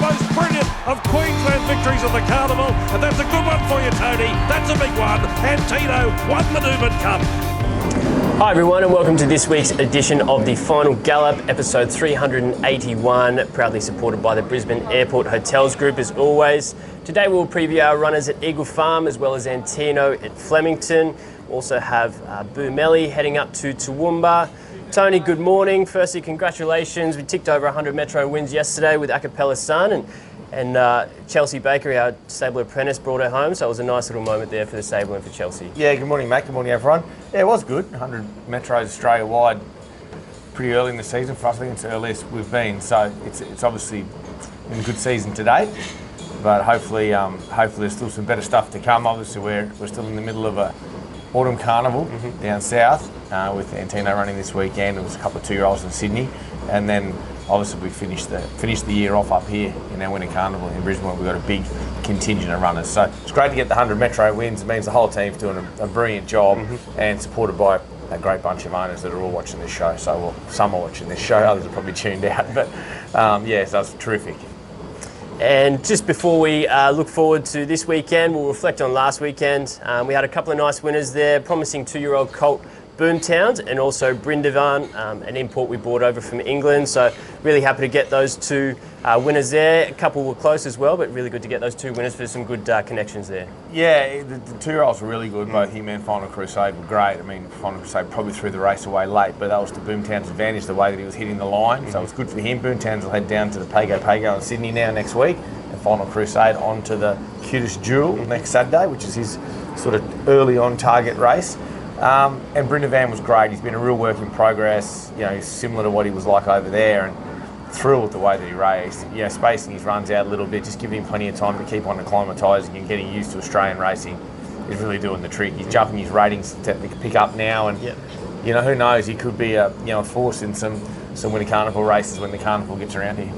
most brilliant of Queensland victories of the Carnival, and that's a good one for you, Tony. That's a big one. Antino won the Newman Cup. Hi everyone, and welcome to this week's edition of the Final Gallop, episode 381, proudly supported by the Brisbane Airport Hotels Group as always. Today we'll preview our runners at Eagle Farm as well as Antino at Flemington. We also have Boomelli heading up to Toowoomba. Tony, good morning. Firstly, congratulations. We ticked over 100 Metro wins yesterday with Acapella Sun, and Chelsea Baker, our stable apprentice, brought her home, so it was a nice little moment there for the stable and for Chelsea. Yeah, good morning, mate. Good morning, everyone. Yeah, it was good. 100 Metros Australia-wide pretty early in the season for us. I think it's the earliest we've been, so it's obviously been a good season to date. But hopefully there's still some better stuff to come. Obviously, we're still in the middle of a autumn carnival down south with Antino running this weekend. There was a couple of 2-year-olds in Sydney, and then obviously we finished the year off up here in our winter carnival in Brisbane, where we've got a big contingent of runners. So it's great to get the 100 Metro wins. It means the whole team's doing a brilliant job and supported by a great bunch of owners that are all watching this show. So, well, some are watching this show, others are probably tuned out. But yeah, so it's terrific. And just before we look forward to this weekend, we'll reflect on last weekend. We had a couple of nice winners there, promising 2-year-old colt Boomtowns and also Brindavan, an import we brought over from England. So really happy to get those two winners there. A couple were close as well, but really good to get those two winners for some good connections there. Yeah, the 2-year-olds were really good. Both him and Final Crusade were great. I mean, Final Crusade probably threw the race away late, but that was to Boomtown's advantage, the way that he was hitting the line. So it was good for him. Boomtowns will head down to the Pago in Sydney now next week, and Final Crusade on to the Cutest Jewel next Saturday, which is his sort of early on target race. And Brindavan was great. He's been a real work in progress. You know, he's similar to what he was like over there, and thrilled with the way that he raced. You know, spacing his runs out a little bit, just giving him plenty of time to keep on acclimatising and getting used to Australian racing is really doing the trick. He's jumping his ratings to pick up now, and you know, who knows? He could be a force in some winter carnival races when the carnival gets around here.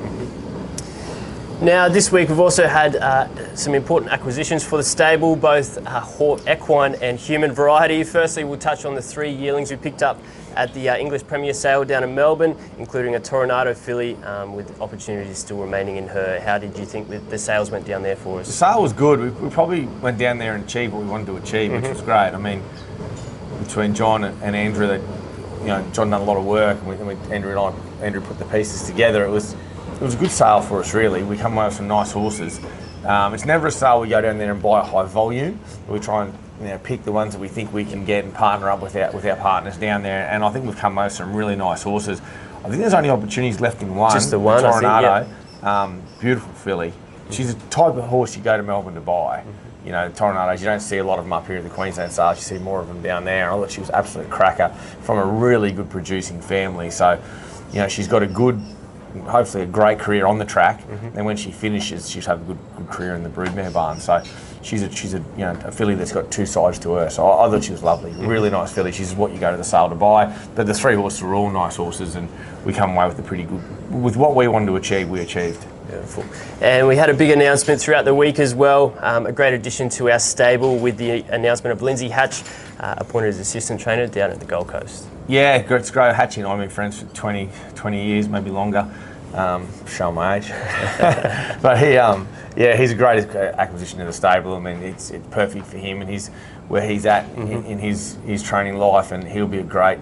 Now, this week we've also had some important acquisitions for the stable, both equine and human variety. Firstly, we'll touch on the 3 yearlings we picked up at the English Premier Sale down in Melbourne, including a Toronado filly with opportunities still remaining in her. How did you think the sales went down there for us? The sale was good. We probably went down there and achieved what we wanted to achieve, which was great. I mean, between John and Andrew, John done a lot of work, and Andrew put the pieces together. It was a good sale for us, really. We come away with some nice horses. It's never a sale we go down there and buy a high volume. We try and pick the ones that we think we can get and partner up with our partners down there. And I think we've come away with some really nice horses. I think there's only opportunities left in one. Just the one, Toronado. I think, yeah. Beautiful filly. She's a type of horse you go to Melbourne to buy. You know, Toronados, you don't see a lot of them up here at the Queensland sales. You see more of them down there. I thought she was absolute cracker from a really good producing family. So, you know, she's got hopefully a great career on the track, and when she finishes, she'll have a good career in the broodmare barn. So she's a filly that's got two sides to her. So I thought she was lovely, really nice filly. She's what you go to the sale to buy. But the 3 horses are all nice horses, and we come away with with what we wanted to achieve. We achieved. Beautiful. And we had a big announcement throughout the week as well, a great addition to our stable with the announcement of Lindsay Hatch, appointed as assistant trainer down at the Gold Coast. Yeah, it's great. Hatchie and I have been friends for 20 years, maybe longer. Show my age. But he's a great acquisition to the stable. I mean, it's perfect for him and where he's at in his training life, and he'll be a great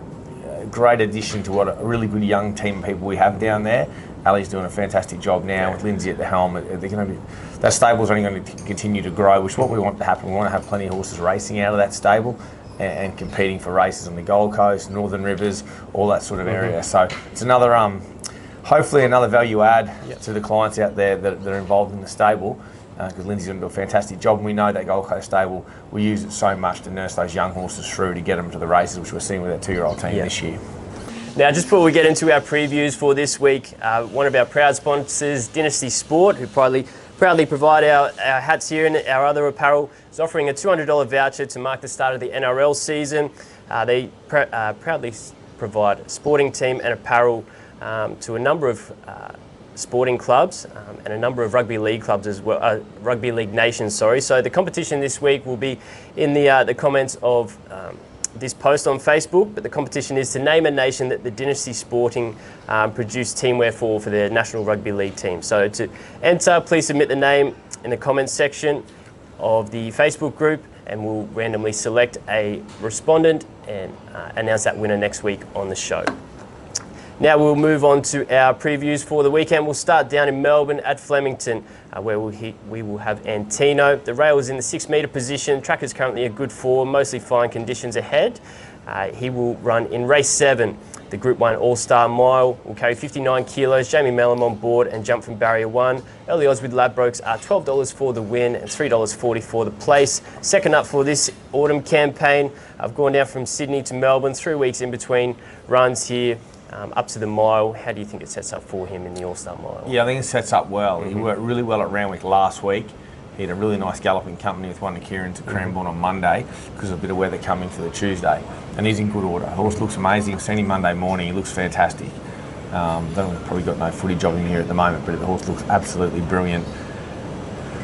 addition to what a really good young team of people we have down there. Ali's doing a fantastic job now with Lindsay at the helm. That stable's only going to continue to grow, which is what we want to happen. We want to have plenty of horses racing out of that stable and competing for races on the Gold Coast, Northern Rivers, all that sort of area. So it's another, hopefully another value add to the clients out there that are involved in the stable, because Lindsay's going to do a fantastic job, and we know that Gold Coast stable will use it so much to nurse those young horses through to get them to the races, which we're seeing with that 2-year-old team this year. Now, just before we get into our previews for this week, one of our proud sponsors, Dynasty Sport, who proudly provide our hats here and our other apparel, is offering a $200 voucher to mark the start of the NRL season. They proudly provide sporting team and apparel to a number of sporting clubs and a number of rugby league clubs as well, rugby league nations. So the competition this week will be in the comments of this post on Facebook, but the competition is to name a nation that the Dynasty Sporting produced teamwear for their National Rugby League team. So to enter, please submit the name in the comments section of the Facebook group, and we'll randomly select a respondent and announce that winner next week on the show. Now we'll move on to our previews for the weekend. We'll start down in Melbourne at Flemington, where we will have Antino. The rail is in the 6 metre position. Track is currently a good 4, mostly fine conditions ahead. He will run in race 7. The Group 1 All-Star Mile will carry 59 kilos. Jamie Millane on board and jump from barrier 1. Early odds with Ladbrokes are $12 for the win and $3.40 for the place. Second up for this autumn campaign, I've gone down from Sydney to Melbourne, 3 weeks in between runs here. Up to the mile. How do you think it sets up for him in the All-Star Mile? Yeah, I think it sets up well. He worked really well at Randwick last week. He had a really nice galloping company with one to Kieran to Cranbourne on Monday because of a bit of weather coming for the Tuesday. And he's in good order. The horse looks amazing. I've seen him Monday morning. He looks fantastic. We've probably got no footage of him here at the moment, but the horse looks absolutely brilliant.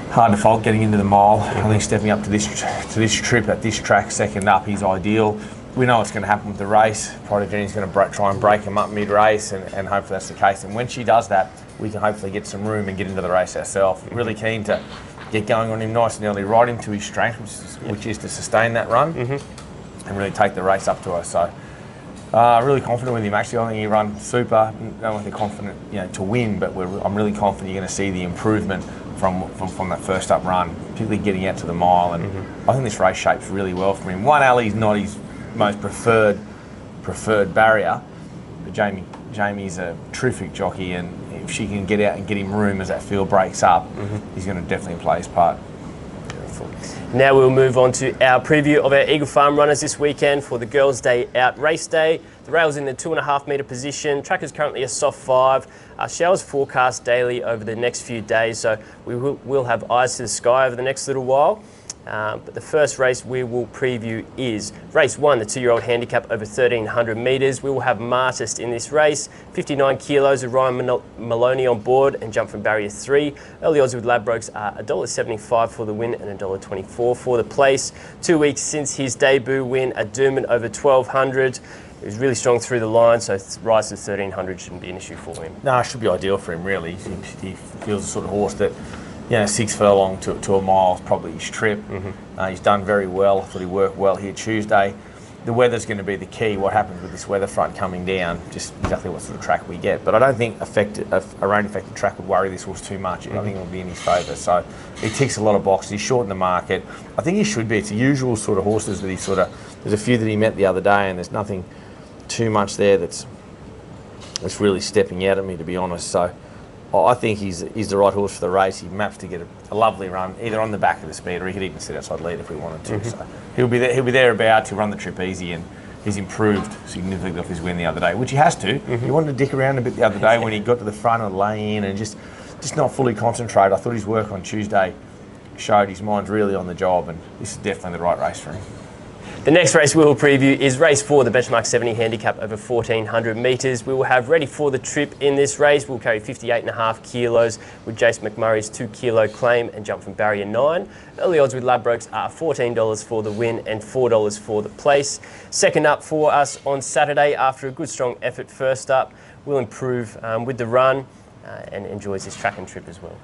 Hard to fault getting into the mile. I think stepping up to this trip at this track, second up, he's ideal. We know what's going to happen with the race. Protogene's going to try and break him up mid-race, and hopefully that's the case. And when she does that, we can hopefully get some room and get into the race ourselves. Really keen to get going on him nice and early, ride him to his strength, which is to sustain that run and really take the race up to us. So really confident with him. Actually, I think he runs super. Not only confident, to win, but I'm really confident you're going to see the improvement from that first up run, particularly getting out to the mile. And I think this race shapes really well for him. One alley's not his most preferred barrier, but Jamie's a terrific jockey, and if she can get out and get him room as that field breaks up, he's going to definitely play his part. Now we'll move on to our preview of our Eagle Farm runners this weekend for the Girls' Day Out race day. The rail's in the 2.5 metre position. Track is currently a soft 5. Showers forecast daily over the next few days, so we'll have eyes to the sky over the next little while. But the first race we will preview is race 1, the 2-year-old handicap over 1,300 metres. We will have Martist in this race, 59 kilos of Ryan Millane on board and jump from barrier 3. Early odds with Ladbrokes are $1.75 for the win and $1.24 for the place. 2 weeks since his debut win at Doomben over 1,200. He was really strong through the line, so rise to 1,300 shouldn't be an issue for him. No, it should be ideal for him, really. He feels the sort of horse that 6 furlong to a mile is probably his trip. He's done very well. I thought he worked well here Tuesday. The weather's going to be the key. What happens with this weather front coming down, just exactly what sort of track we get. But I don't think a rain-affected track would worry this horse too much. I think it'll be in his favour. So he ticks a lot of boxes. He's short in the market. I think he should be. It's the usual sort of horses that there's a few that he met the other day, and there's nothing too much there that's really stepping out at me, to be honest. So I think he's the right horse for the race. He maps to get a lovely run, either on the back of the speed, or he could even sit outside lead if we wanted to. So he'll be thereabouts. He'll run the trip easy, and he's improved significantly off his win the other day, which he has to. He wanted to dick around a bit the other day when he got to the front and lay in and just not fully concentrate. I thought his work on Tuesday showed his mind's really on the job, and this is definitely the right race for him. The next race we will preview is race 4, the benchmark 70 handicap over 1,400 metres. We will have ready for the trip in this race. We'll carry 58.5 kilos with Jace McMurray's 2 kilo claim and jump from barrier 9. Early odds with Ladbrokes are $14 for the win and $4 for the place. Second up for us on Saturday, after a good strong effort first up, will improve with the run and enjoys this track and trip as well.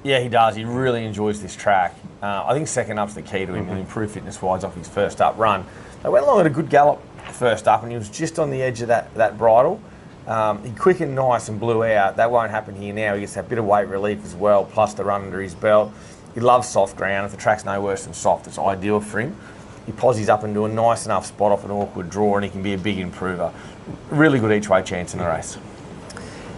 Yeah, he does. He really enjoys this track. I think second up's the key to him, and improved fitness-wise off his first up run. They went along at a good gallop first up, and he was just on the edge of that bridle. He quickened nice and blew out. That won't happen here now. He gets that bit of weight relief as well, plus the run under his belt. He loves soft ground. If the track's no worse than soft, it's ideal for him. He posies up into a nice enough spot off an awkward draw, and he can be a big improver. Really good each-way chance in the race.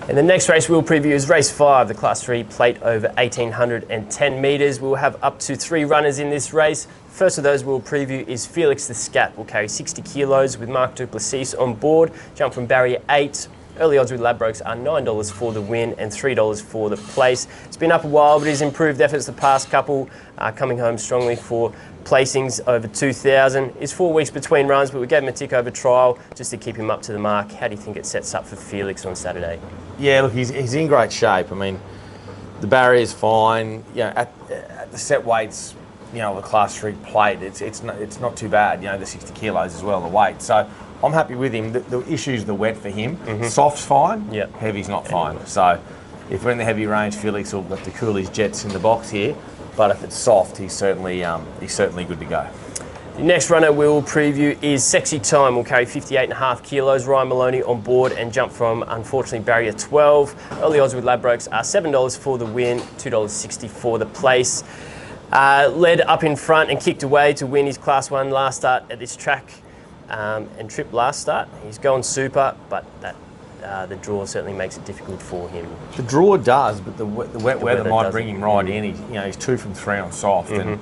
And the next race we'll preview is race 5, the Class 3 plate over 1,810 metres. We'll have up to 3 runners in this race. First of those we'll preview is Felix the Scat. Will carry 60 kilos with Mark Duplessis on board. Jump from barrier 8. Early odds with Ladbrokes are $9 for the win and $3 for the place. It's been up a while, but he's improved efforts the past couple, coming home strongly for placings over 2,000. It's 4 weeks between runs, but we gave him a tick over trial just to keep him up to the mark. How do you think it sets up for Felix on Saturday? Yeah, look, he's in great shape. I mean, the barrier's fine. At the set weights, the Class 3 plate, it's not too bad. The 60 kilos as well, the weight. So I'm happy with him. The issue's the wet for him. Soft's fine. Heavy's not fine. So if we're in the heavy range, Felix will have to cool his jets in the box here. But if it's soft, he's certainly good to go. The next runner we'll preview is Sexy Time. Will carry 58.5 kilos. Ryan Millane on board and jump from, unfortunately, barrier 12. Early odds with Ladbrokes are $7 for the win, $2.60 for the place. Led up in front and kicked away to win his Class 1 last start at this track and trip last start. He's going super, but the draw certainly makes it difficult for him. The draw does, but the wet weather might bring him right in. He's 2 from 3 on soft, and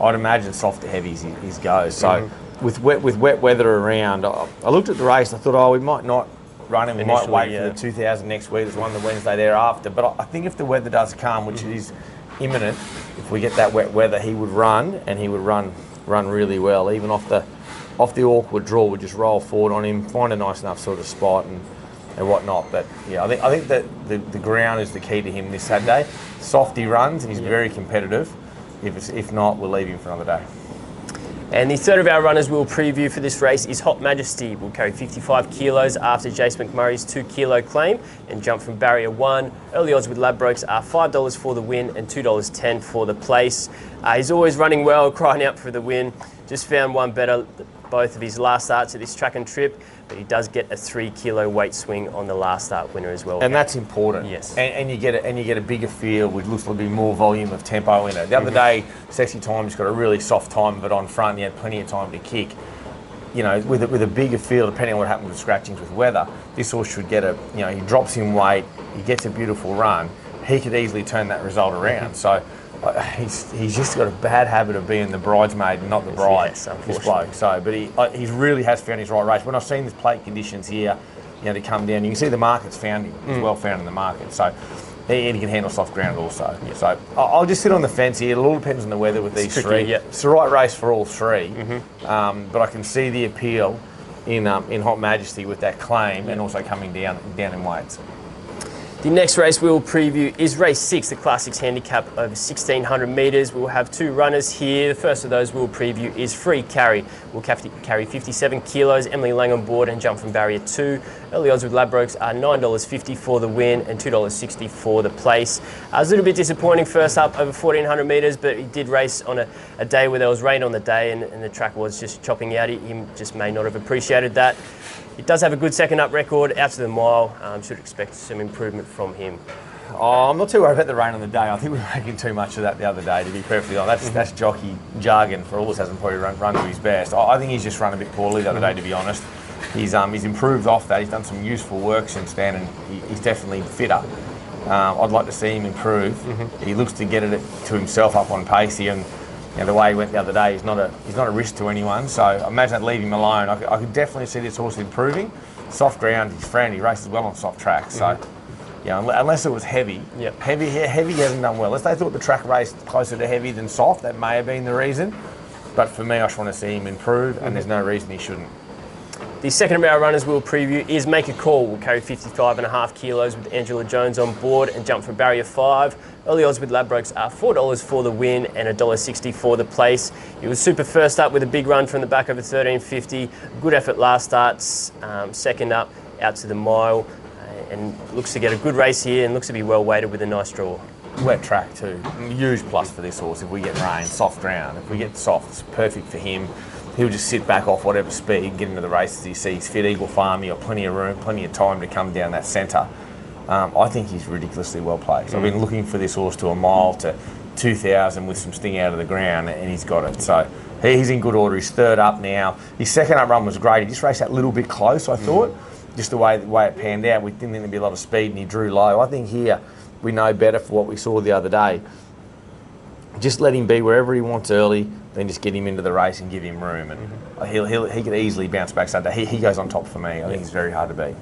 I'd imagine soft to heavy his goes. So with wet weather around, I looked at the race and I thought, we might not run him. We might wait for the 2000 next week. There's one the Wednesday thereafter. But I think if the weather does come, which it is imminent, if we get that wet weather, he would run, and he would run really well. Even off the awkward draw, we'd just roll forward on him, find a nice enough sort of spot and whatnot. But I think that the ground is the key to him this Saturday. Soft he runs, and he's very competitive. If not, we'll leave him for another day. And the third of our runners we'll preview for this race is Hot Majesty. Will carry 55 kilos after Jace McMurray's 2 kilo claim and jump from barrier 1. Early odds with Ladbrokes are $5 for the win and $2.10 for the place. He's always running well, crying out for the win. Just found one better both of his last starts at this track and trip, but he does get a 3 kilo weight swing on the last start winner as well. And that's important. Yes. And you get a bigger field, which looks like there'll be more volume of tempo in it. The other day, Sexy Time's got a really soft time of it on front. He had plenty of time to kick. With a bigger field, depending on what happens with scratchings with weather, this horse should get he drops in weight, he gets a beautiful run. He could easily turn that result around. So he's just got a bad habit of being the bridesmaid and not the bride. Yes, this bloke. So, but he really has found his right race. When I've seen the plate conditions here, to come down, you can see the market's found him. He's well found in the market. So he can handle soft ground also. Yep. So I'll just sit on the fence here. It all depends on the weather with these three. Yep. It's the right race for all three. But I can see the appeal in Hot Majesty with that claim and also coming down in weights. The next race we'll preview is race 6, the Class 6 Handicap over 1,600 metres. We'll have 2 runners here. The first of those we'll preview is Free Carry. We'll carry 57 kilos, Emily Lang on board and jump from barrier 2. Early odds with Ladbrokes are $9.50 for the win and $2.60 for the place. It was a little bit disappointing first up over 1,400 metres, but he did race on a day where there was rain on the day and the track was just chopping out. He just may not have appreciated that. It does have a good second up record out to the mile. Should expect some improvement from him. I'm not too worried about the rain on the day. I think we were making too much of that the other day, to be perfectly honest. That's jockey jargon. For all this, hasn't probably run to his best. I think he's just run a bit poorly the other day, to be honest. He's improved off that. He's done some useful work since then, and he's definitely fitter. I'd like to see him improve. He looks to get it to himself up on pace here, and the way he went the other day, he's not a risk to anyone. So I imagine I'd leave him alone. I could definitely see this horse improving. Soft ground, he's friend. He races well on soft tracks. So unless it was heavy, heavy hasn't done well. Unless they thought the track raced closer to heavy than soft, that may have been the reason. But for me, I just want to see him improve, and there's no reason he shouldn't. The second of our runners we'll preview is Make a Call. We'll carry 55.5 kilos with Angela Jones on board and jump from barrier 5. Early odds with Ladbrokes are $4 for the win and $1.60 for the place. He was super first up with a big run from the back over 13.50. Good effort last starts. Second up out to the mile and looks to get a good race here and looks to be well weighted with a nice draw. Wet track too. Huge plus for this horse if we get rain, soft ground. If we get soft, it's perfect for him. He'll just sit back off whatever speed, get into the races he sees fit. Eagle Farm, you've got plenty of room, plenty of time to come down that centre. I think he's ridiculously well placed. I've been looking for this horse to a mile to 2,000 with some sting out of the ground, and he's got it. So he's in good order. He's third up now. His second up run was great. He just raced that little bit close, I thought. Just the way it panned out. We didn't think there'd be a lot of speed, and he drew low. I think here we know better for what we saw the other day. Just let him be wherever he wants early, then just get him into the race and give him room. And he could easily bounce back Sunday. He goes on top for me. I think he's very hard to beat.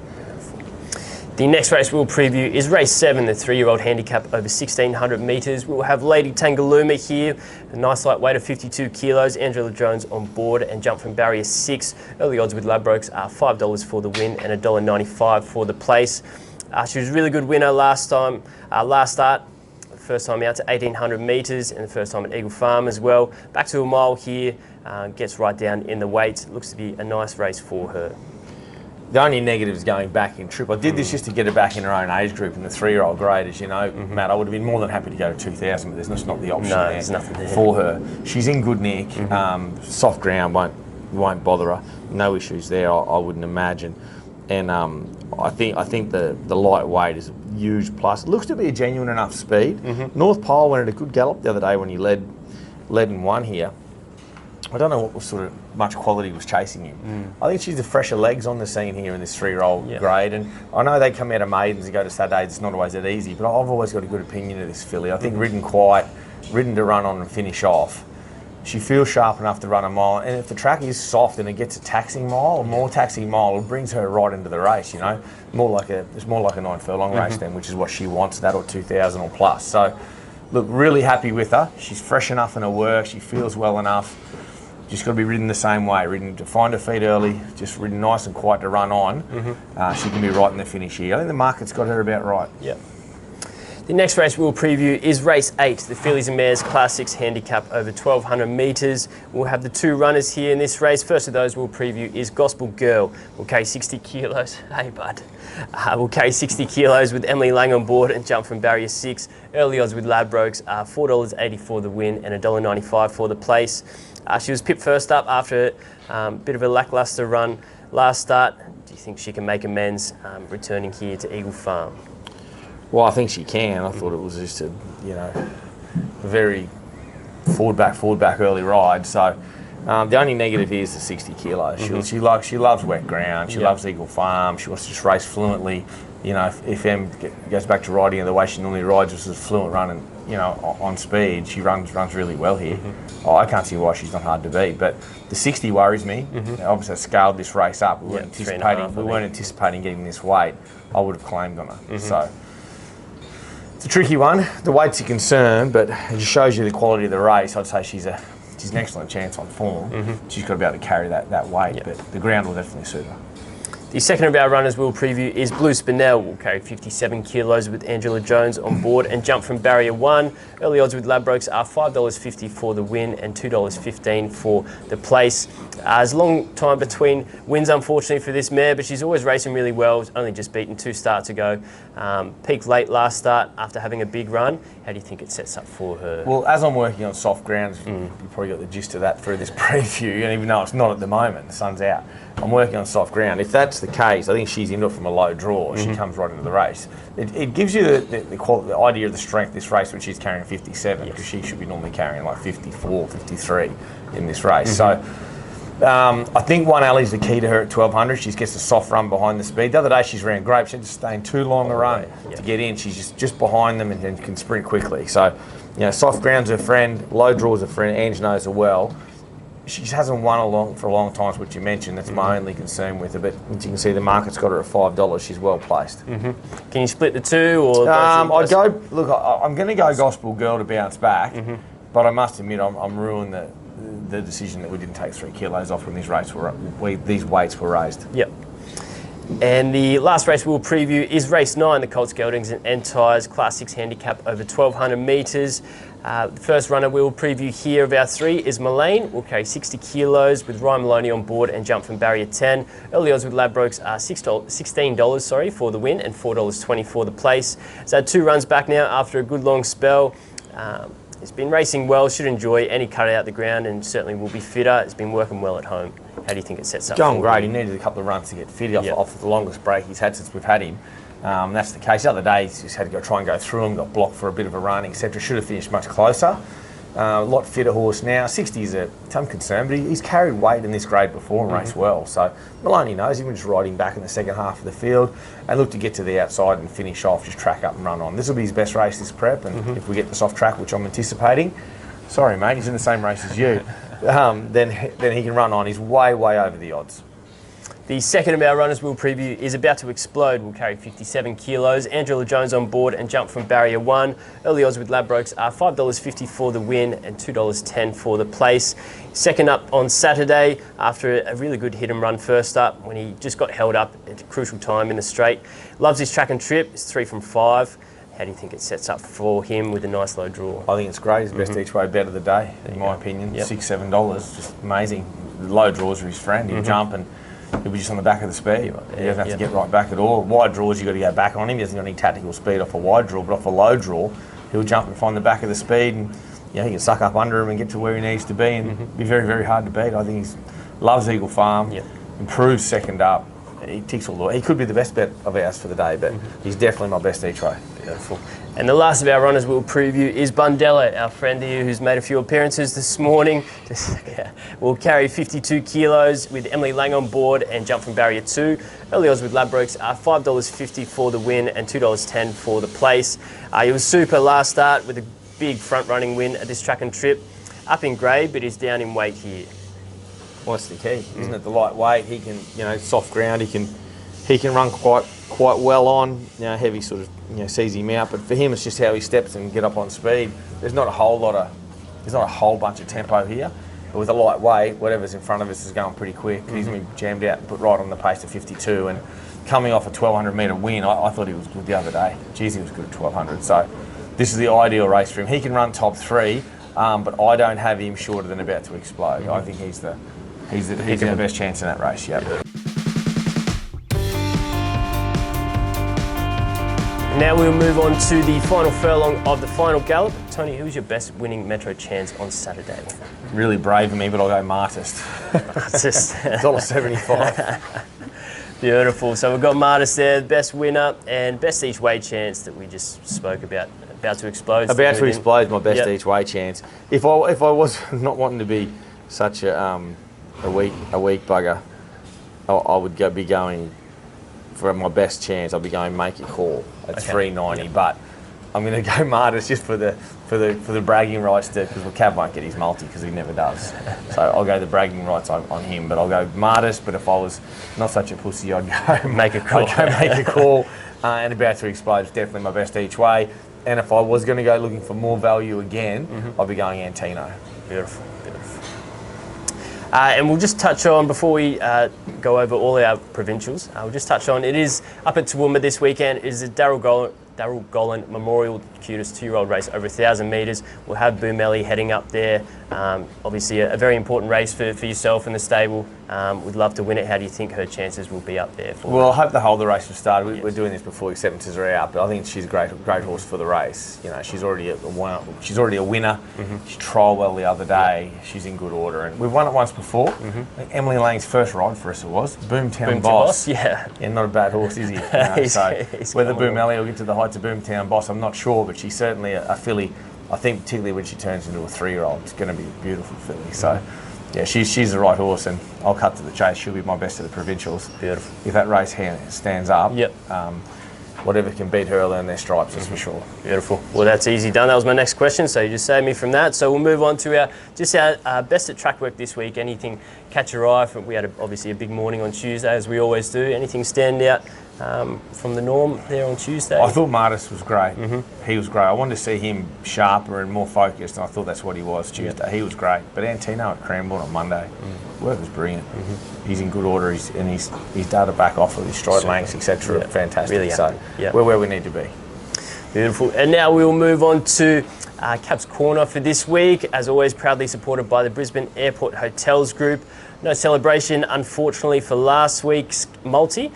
The next race we'll preview is race 7, the 3-year-old handicap over 1,600 metres. We'll have Lady Tangalooma here, a nice light weight of 52 kilos. Angela Jones on board and jump from barrier 6. Early odds with Ladbrokes are $5 for the win and $1.95 for the place. She was a really good winner last start. first time out to 1,800 metres and the first time at Eagle Farm as well. Back to a mile here, gets right down in the weights. Looks to be a nice race for her. The only negative is going back in trip. I did this just to get her back in her own age group in the 3-year-old grade, as you know, Matt. I would have been more than happy to go to 2,000, but there's just not the option there's nothing there for her. She's in good nick. Soft ground won't bother her. No issues there, I wouldn't imagine. And I think the lightweight is a huge plus. It looks to be a genuine enough speed. North Pole went at a good gallop the other day when he led and won here. I don't know what sort of much quality was chasing him. I think she's the fresher legs on the scene here in this 3-year-old grade. And I know they come out of maidens and go to Saturdays. It's not always that easy, but I've always got a good opinion of this filly. I think ridden quiet, ridden to run on and finish off. She feels sharp enough to run a mile, and if the track is soft and it gets a taxing mile or more taxing mile, it brings her right into the race. You know, it's more like a 9 furlong race then, which is what she wants, that or 2,000 or plus. So, look, really happy with her. She's fresh enough in her work. She feels well enough. Just got to be ridden the same way, ridden to find her feet early, just ridden nice and quiet to run on. She can be right in the finish here. I think the market's got her about right. Yep. The next race we'll preview is race 8, the Fillies and Mares Classics Handicap over 1,200 metres. We'll have the 2 runners here in this race. First of those we'll preview is Gospel Girl. We'll carry 60 kilos. Hey, bud. We'll carry 60 kilos with Emily Lang on board and jump from barrier 6. Early odds with Ladbrokes are $4.80 for the win and $1.95 for the place. She was pipped first up after a bit of a lacklustre run last start. Do you think she can make amends returning here to Eagle Farm? Well, I think she can. I thought it was just a very forward back early ride. So the only negative is the 60 kilos. She loves wet ground. She loves Eagle Farm. She wants to just race fluently. You know, if Em goes back to riding the way she normally rides, just a fluent run and on speed, she runs really well here. I can't see why she's not hard to beat. But the 60 worries me. Obviously, I scaled this race up. We weren't anticipating getting this weight. I would have claimed on her. So. It's a tricky one. The weight's a concern, but it just shows you the quality of the race. I'd say she's an excellent chance on form. She's got to be able to carry that weight, but the ground will definitely suit her. The second of our runners we'll preview is Blue Spinel. We'll carry 57 kilos with Angela Jones on board and jump from barrier 1. Early odds with Ladbrokes are $5.50 for the win and $2.15 for the place. There's a long time between wins, unfortunately, for this mare, but she's always racing really well. Only just beaten 2 starts ago. Peaked late last start after having a big run. How do you think it sets up for her? Well, as I'm working on soft grounds, you probably got the gist of that through this preview, and even though it's not at the moment, the sun's out. I'm working on soft ground. If that's the case, I think she's into it from a low draw. She comes right into the race. It gives you the idea of the strength of this race when she's carrying 57, because she should be normally carrying like 54, 53 in this race. So I think one alley's the key to her at 1,200. She gets a soft run behind the speed. The other day she's ran great. She had to stay in too long a run to get in. She's just behind them and can sprint quickly. So, soft ground's her friend, low draw's her friend. Ange knows her well. She hasn't won for a long time, which you mentioned. That's my only concern with her. But as you can see, the market's got her at $5. She's well placed. Can you split the two? Or I'm going to go Gospel Girl to bounce back, but I must admit I'm ruining the decision that we didn't take 3 kilos off when these weights were raised. Yep. And the last race we'll preview is race 9, the Colts Geldings and Entires Class 6 Handicap over 1,200 metres. The first runner we'll preview here of our 3 is Millane. We'll carry 60 kilos with Ryan Maloney on board and jump from barrier 10. Early odds with Ladbrokes are $16 for the win and $4.20 for the place. So had 2 runs back now after a good long spell. It's been racing well, should enjoy any cut out the ground and certainly will be fitter. It's been working well at home. How do you think it sets up? Going great. He needed a couple of runs to get fit off the longest break he's had since we've had him. That's the case. The other day he's just had to try and go through him, got blocked for a bit of a run, etc. Should have finished much closer. A lot fitter horse now. 60 is some concern, but he's carried weight in this grade before and raced well. So Millane knows he can just ride him back in the second half of the field and look to get to the outside and finish off, just track up and run on. This will be his best race this prep, and if we get the soft track, which I'm anticipating, sorry mate, he's in the same race as you, then he can run on. He's way over the odds. The second of our runners we'll preview is about to explode. We'll carry 57 kilos. Angela Jones on board and jump from barrier 1. Early odds with Ladbrokes are $5.50 for the win and $2.10 for the place. Second up on Saturday after a really good hit and run first up when he just got held up at a crucial time in the straight. Loves his track and trip. It's 3 from 5. How do you think it sets up for him with a nice low draw? I think it's great. It's the best each way bet of the day, in my opinion. $6, $7, just amazing. The low draws are his friend. He'll jump and he'll be just on the back of the speed. He doesn't have to get right back at all. Wide draws, you've got to go back on him. He hasn't got any tactical speed off a wide draw, but off a low draw, he'll jump and find the back of the speed, and he can suck up under him and get to where he needs to be, and be very, very hard to beat. I think he loves Eagle Farm, improves second up. He ticks all the way. He could be the best bet of ours for the day, but he's definitely my best each way. Beautiful. And the last of our runners we'll preview is Bundella, our friend here who's made a few appearances this morning. Will carry 52 kilos with Emily Lang on board and jump from barrier 2. Early odds with Ladbrokes are $5.50 for the win and $2.10 for the place. He was super last start with a big front running win at this track and trip. Up in grade, but he's down in weight here. Well, that's the key, isn't it? The lightweight, he can, soft ground, he can run quite well on. Heavy sort of, sees him out. But for him, it's just how he steps and get up on speed. There's not a whole bunch of tempo here. But with a lightweight, whatever's in front of us is going pretty quick. He's going to be jammed out and put right on the pace to 52. And coming off a 1,200 metre win, I thought he was good the other day. Geez, he was good at 1,200. So this is the ideal race for him. He can run top 3, but I don't have him shorter than about to explode. I think he's the best chance in that race. Yep. Now we'll move on to the final furlong of the Final Gallop. Tony, who's your best winning Metro chance on Saturday? Really brave of me, but I'll go Martist. Martist. $1.75. Beautiful. So we've got Martist there, the best winner, and best each way chance that we just spoke about to explode. About to explode, my best each way chance. If I was not wanting to be such a weak bugger, I would be going for my best chance. I'd be going Make It Call at $3.90, but I'm going to go Martist just for the bragging rights, because Cav won't get his multi because he never does. So I'll go the bragging rights on him, but I'll go Martist. But if I was not such a pussy, I'd go Make It Call. I'd go Make It Call, and About to Explode is definitely my best each way. And if I was going to go looking for more value again, I'd be going Antino. Beautiful. And we'll just touch on, before we go over all our provincials, we'll just touch on, it is up at Toowoomba this weekend. It is the Darryl Gollan Memorial, cutest 2-year-old race over 1,000 metres. We'll have Boomelli heading up there. Obviously a very important race for yourself and the stable. We'd love to win it. How do you think her chances will be up there? Well, I hope the whole of the race will start. We're doing this before acceptances are out, but I think she's a great horse for the race. She's already a winner. She trialled well the other day. She's in good order, and we've won it once before. Emily Lang's first ride for us, it was Boomtown Boss. Yeah, not a bad horse, is he? He's whether Boomelli will get to the heights of Boomtown Boss, I'm not sure, but she's certainly a filly. I think particularly when she turns into a 3-year-old, it's going to be a beautiful filly. So, yeah, she's the right horse, and I'll cut to the chase. She'll be my best of the provincials. Beautiful. If that race stands up, yep. Whatever can beat her, they'll earn their stripes, that's for sure. Beautiful. Well, that's easy done. That was my next question, so you just saved me from that. So we'll move on to our best at track work this week. Anything catch your eye? We had obviously a big morning on Tuesday, as we always do. Anything stand out from the norm there on Tuesday? I thought Martist was great. He was great. I wanted to see him sharper and more focused, and I thought that's what he was Tuesday. He was great. But Antino at Cranbourne on Monday, work was brilliant. He's in good order, his data back off of his stride lengths, etc. Fantastic. Really so we're where we need to be. Beautiful. And now we'll move on to Cap's Corner for this week. As always, proudly supported by the Brisbane Airport Hotels Group. No celebration, unfortunately, for last week's multi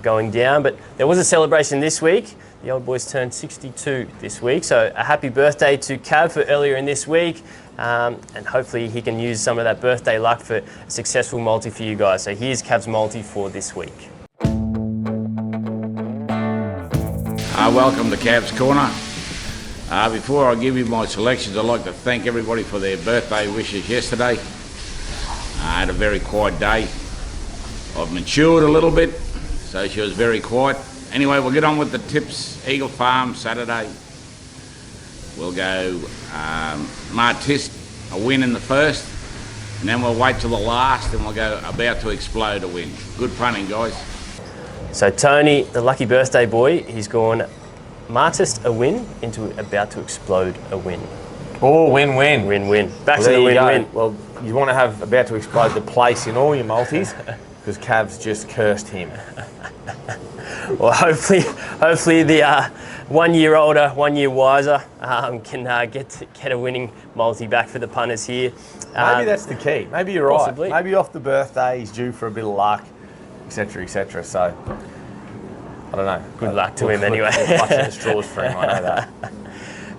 going down, but there was a celebration this week. The old boys turned 62 this week, so a happy birthday to Cav for earlier in this week, and hopefully he can use some of that birthday luck for a successful multi for you guys. So here's Cav's multi for this week. Welcome to Cav's Corner. Before I give you my selections, I'd like to thank everybody for their birthday wishes yesterday. I had a very quiet day. I've matured a little bit, so she was very quiet. Anyway, we'll get on with the tips. Eagle Farm, Saturday. We'll go Martist, a win in the first, and then we'll wait till the last, and we'll go About to Explode, a win. Good punting, guys. So Tony, the lucky birthday boy, he's gone Martist, a win, into About to Explode, a win. Oh, win-win. Win-win. Back to the win-win. Well, you want to have About to Explode the place in all your multis, because Cav's just cursed him. Well, hopefully the 1 year older, 1 year wiser can get a winning multi back for the punters here. Maybe that's the key. Maybe you're possibly. right. Maybe off the birthday he's due for a bit of luck, etc., etc. So I don't know. Good luck to him anyway. Clutching the straws for him. I know that.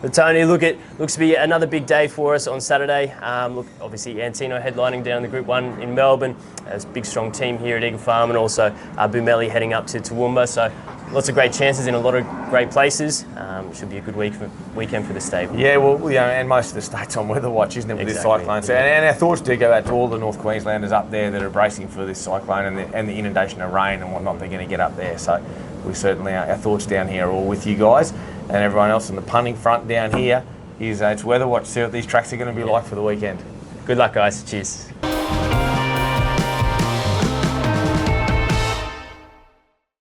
But Tony, look, it looks to be another big day for us on Saturday. Look, obviously Antino headlining down the Group 1 in Melbourne. There's a big, strong team here at Eagle Farm, and also Boomelli heading up to Toowoomba. So lots of great chances in a lot of great places. Should be a good weekend for the stable. Yeah, well, you know, and most of the state's on weather watch, isn't it, with this cyclone? So, and our thoughts do go out to all the North Queenslanders up there that are bracing for this cyclone and the inundation of rain and whatnot they're going to get up there. So we certainly, our thoughts down here are all with you guys. And everyone else on the punting front down here is it's weather watch. See what these tracks are going to be like for the weekend. Good luck, guys. Cheers.